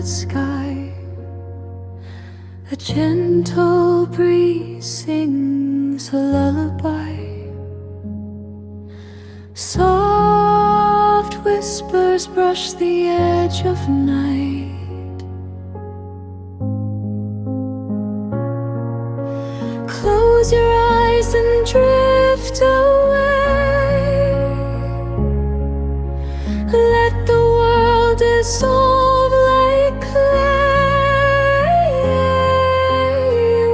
starlit sky. A gentle breeze sings a lullaby. Soft whispers brush the edge of night. Close your eyes and drift away. Let the world dissolve like clay.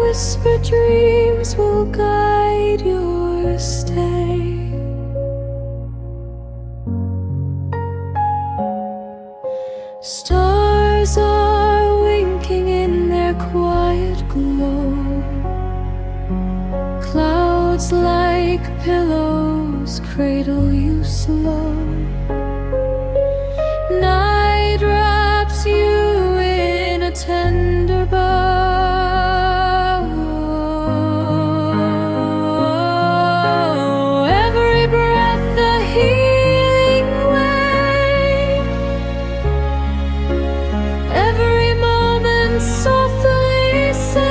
Whisper dreams will guide your stay. Stars are winking in their quiet glow. Clouds like pillows cradle you slow. Night wraps you in a tender bow. Every breath a healing wave. Every moment softly saves.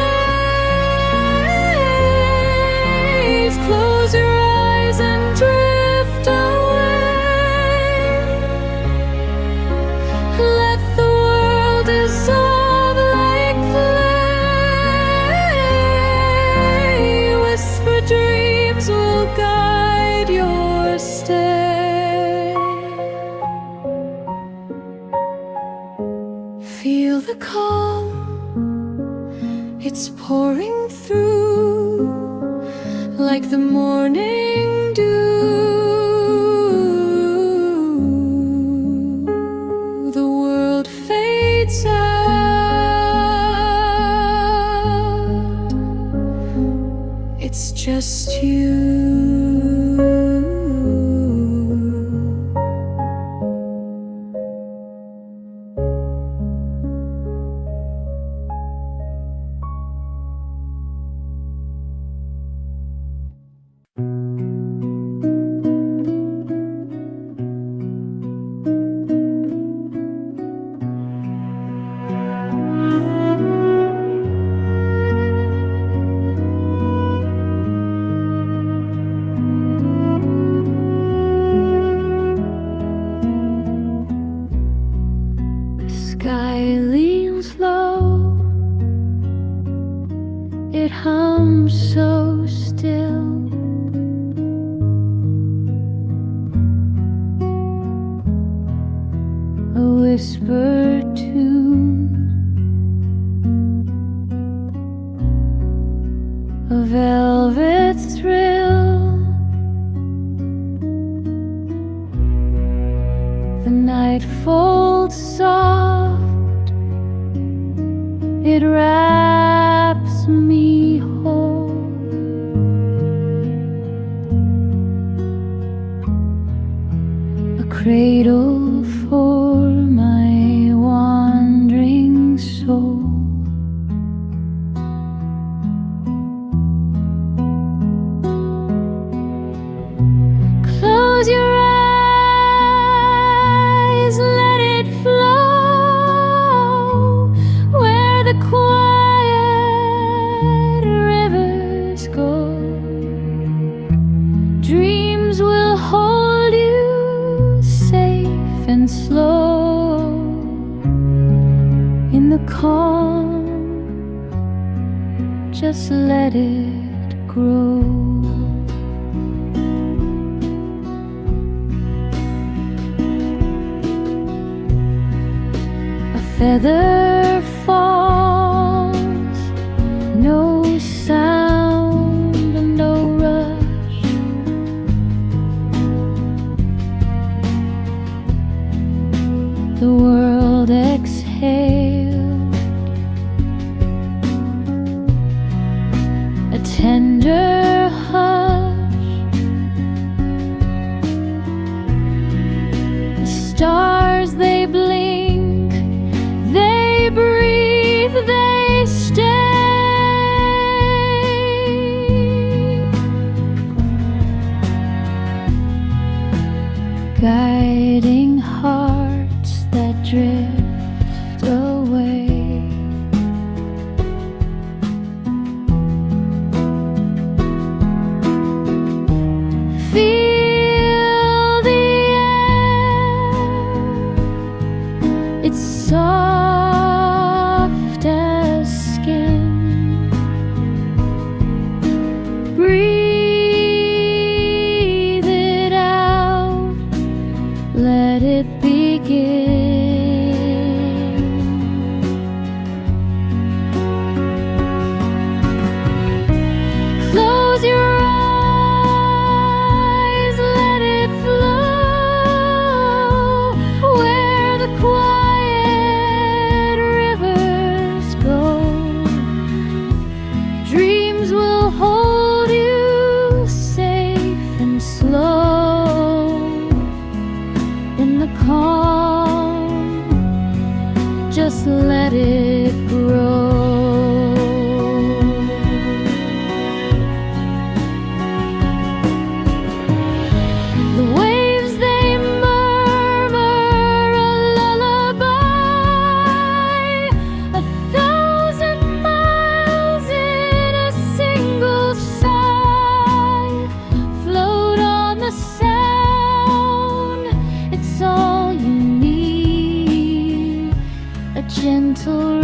Close your eyes and drift away. Let the world dissolve like clay. Whisper dreams will guide your stay. Feel the calm, it's pouring through like the morning dew. The world fades out, it's just you. Sky leans low, it hums so still. A whisper tune, a velvet thrill. The night folds soft, it wraps me whole. A cradle for my wandering soul. Close your eyes, let it flow where the quiet rivers go. Dreams will hold you safe and slow in the calm. Just let it grow. Feather falls, no sound and no rush. The world exhaled, a tender hush. The stars they blink, they breathe, they stay, guiding hearts that drift soft as skin. Breathe it out, let it begin. Close your eyes, let it flow where the quiet rivers go. Dreams will hold you safe and slow in the calm. Just let it grow. The waves they murmur a lullaby, 1,000 miles in a single sigh. Float on the sound, it's all you need. A gentle